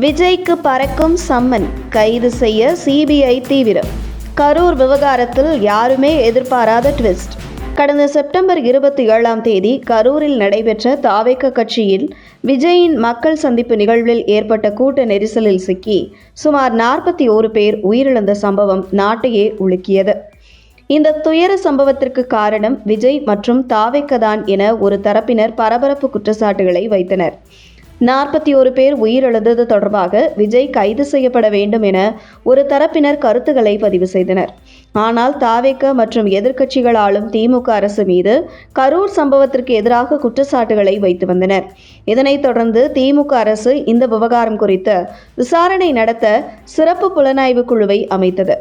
விஜய்க்கு பறக்கும் சம்மன், கைது செய்ய சிபிஐ தீவிரம். கரூர் விவகாரத்தில் யாருமே எதிர்பாராத ட்விஸ்ட். கடந்த செப்டம்பர் 27 கரூரில் நடைபெற்ற தாவேக கட்சியில் விஜயின் மக்கள் சந்திப்பு நிகழ்வில் ஏற்பட்ட கூட்ட நெரிசலில் சிக்கி சுமார் 41 பேர் உயிரிழந்த சம்பவம் நாட்டையே உலுக்கியது. இந்த துயர சம்பவத்திற்கு காரணம் விஜய் மற்றும் தாவேக தான் என ஒரு தரப்பினர் பரபரப்பு குற்றச்சாட்டுகளை வைத்தனர். 41 பேர் உயிரிழந்தது தொடர்பாக விஜய் கைது செய்யப்பட வேண்டும் என ஒரு தரப்பினர் கருத்துக்களை பதிவு செய்தனர். ஆனால் தாவேக மற்றும் எதிர்க்கட்சிகள் ஆளும் திமுக அரசு மீது கரூர் சம்பவத்திற்கு எதிராக குற்றச்சாட்டுகளை வைத்து வந்தனர். இதனைத் தொடர்ந்து திமுக அரசு இந்த விவகாரம் குறித்து விசாரணை நடத்த சிறப்பு புலனாய்வு குழுவை அமைத்தது.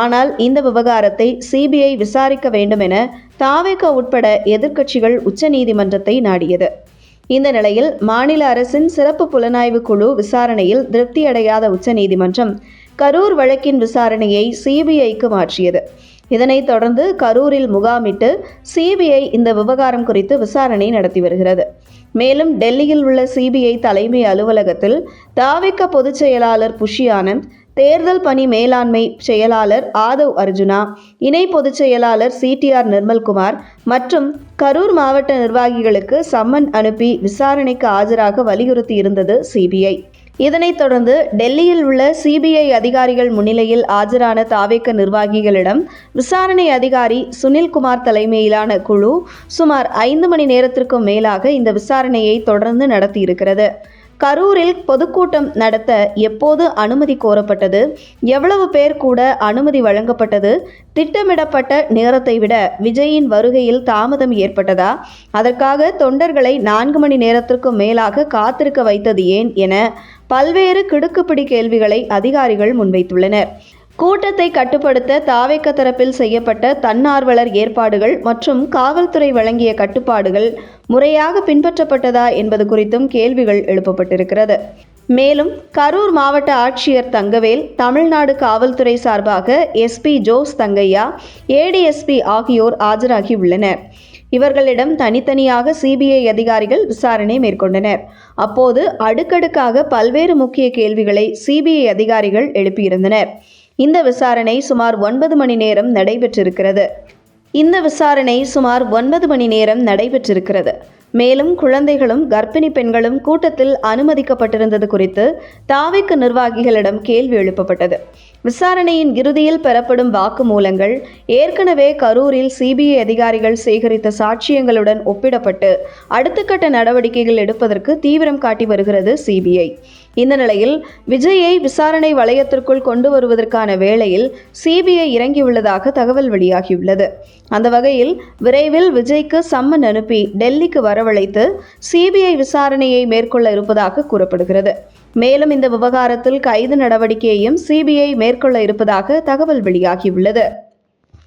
ஆனால் இந்த விவகாரத்தை சிபிஐ விசாரிக்க வேண்டும் என தாவேக உட்பட எதிர்க்கட்சிகள் உச்சநீதிமன்றத்தை நாடியது. இந்த நிலையில் மாநில அரசின் சிறப்பு புலனாய்வு குழு விசாரணையில் திருப்தியடையாத உச்சநீதிமன்றம் கரூர் வழக்கின் விசாரணையை சிபிஐக்கு மாற்றியது. இதனைத் தொடர்ந்து கரூரில் முகாமிட்டு சிபிஐ இந்த விவகாரம் குறித்து விசாரணை நடத்தி வருகிறது. மேலும் டெல்லியில் உள்ள சிபிஐ தலைமை அலுவலகத்தில் தாவேக பொதுச் செயலாளர் புஷி ஆனந்த், தேர்தல் பணி மேலாண்மை செயலாளர் ஆதவ் அர்ஜுனா, இணை பொதுச் செயலாளர் CTR நிர்மல்குமார் மற்றும் கரூர் மாவட்ட நிர்வாகிகளுக்கு சம்மன் அனுப்பி விசாரணைக்கு ஆஜராக வலியுறுத்தி இருந்தது சிபிஐ. இதனைத் தொடர்ந்து டெல்லியில் உள்ள சிபிஐ அதிகாரிகள் முன்னிலையில் ஆஜரான தாவேக நிர்வாகிகளிடம் விசாரணை அதிகாரி சுனில்குமார் தலைமையிலான குழு சுமார் 5 மணி நேரத்திற்கும் மேலாக இந்த விசாரணையை தொடர்ந்து நடத்தியிருக்கிறது. கரூரில் பொதுக்கூட்டம் நடத்த எப்போது அனுமதி கோரப்பட்டது, எவ்வளவு பேர் கூட அனுமதி வழங்கப்பட்டது, திட்டமிடப்பட்ட நேரத்தை விட விஜயின் வருகையில் தாமதம் ஏற்பட்டதா, அதற்காக தொண்டர்களை 4 மணி நேரத்திற்கும் மேலாக காத்திருக்க வைத்தது ஏன் என பல்வேறு கிடுக்குப்பிடி கேள்விகளை அதிகாரிகள் முன்வைத்துள்ளனர். கூட்டத்தை கட்டுப்படுத்த தாவேக தரப்பில் செய்யப்பட்ட தன்னார்வலர் ஏற்பாடுகள் மற்றும் காவல்துறை வழங்கிய கட்டுப்பாடுகள் முறையாக பின்பற்றப்பட்டதா என்பது குறித்தும் கேள்விகள் எழுப்பப்பட்டிருக்கிறது. மேலும் கரூர் மாவட்ட ஆட்சியர் தங்கவேல், தமிழ்நாடு காவல்துறை சார்பாக SP ஜோஸ் தங்கையா, ADSP ஆகியோர் ஆஜராகி உள்ளனர். இவர்களிடம் தனித்தனியாக சிபிஐ அதிகாரிகள் விசாரணை மேற்கொண்டனர். அப்போது அடுக்கடுக்காக பல்வேறு முக்கிய கேள்விகளை சிபிஐ அதிகாரிகள் எழுப்பியிருந்தனர். இந்த விசாரணை சுமார் 9 மணி நேரம் நடைபெற்றிருக்கிறது. மேலும் குழந்தைகளும் கர்ப்பிணி பெண்களும் கூட்டத்தில் அனுமதிக்கப்பட்டிருந்தது குறித்து தாவேக நிர்வாகிகளிடம் கேள்வி எழுப்பப்பட்டது. விசாரணையின் இறுதியில் பெறப்படும் வாக்குமூலங்கள் ஏற்கனவே கரூரில் சிபிஐ அதிகாரிகள் சேகரித்த சாட்சியங்களுடன் ஒப்பிடப்பட்டு அடுத்த கட்ட நடவடிக்கைகள் எடுப்பதற்கு தீவிரம் காட்டி வருகிறது சிபிஐ. இந்த நிலையில் விஜயை விசாரணை வளையத்திற்குள் கொண்டு வருவதற்கான வேளையில் சிபிஐ இறங்கியுள்ளதாக தகவல் வெளியாகியுள்ளது. அந்த வகையில் விரைவில் விஜய்க்கு சம்மன் அனுப்பி டெல்லிக்கு வரவழைத்து சிபிஐ விசாரணையை மேற்கொள்ள இருப்பதாக கூறப்படுகிறது. மேலும் இந்த விவகாரத்தில் கைது நடவடிக்கையையும் சிபிஐ மேற்கொள்ள இருப்பதாக தகவல் வெளியாகியுள்ளது.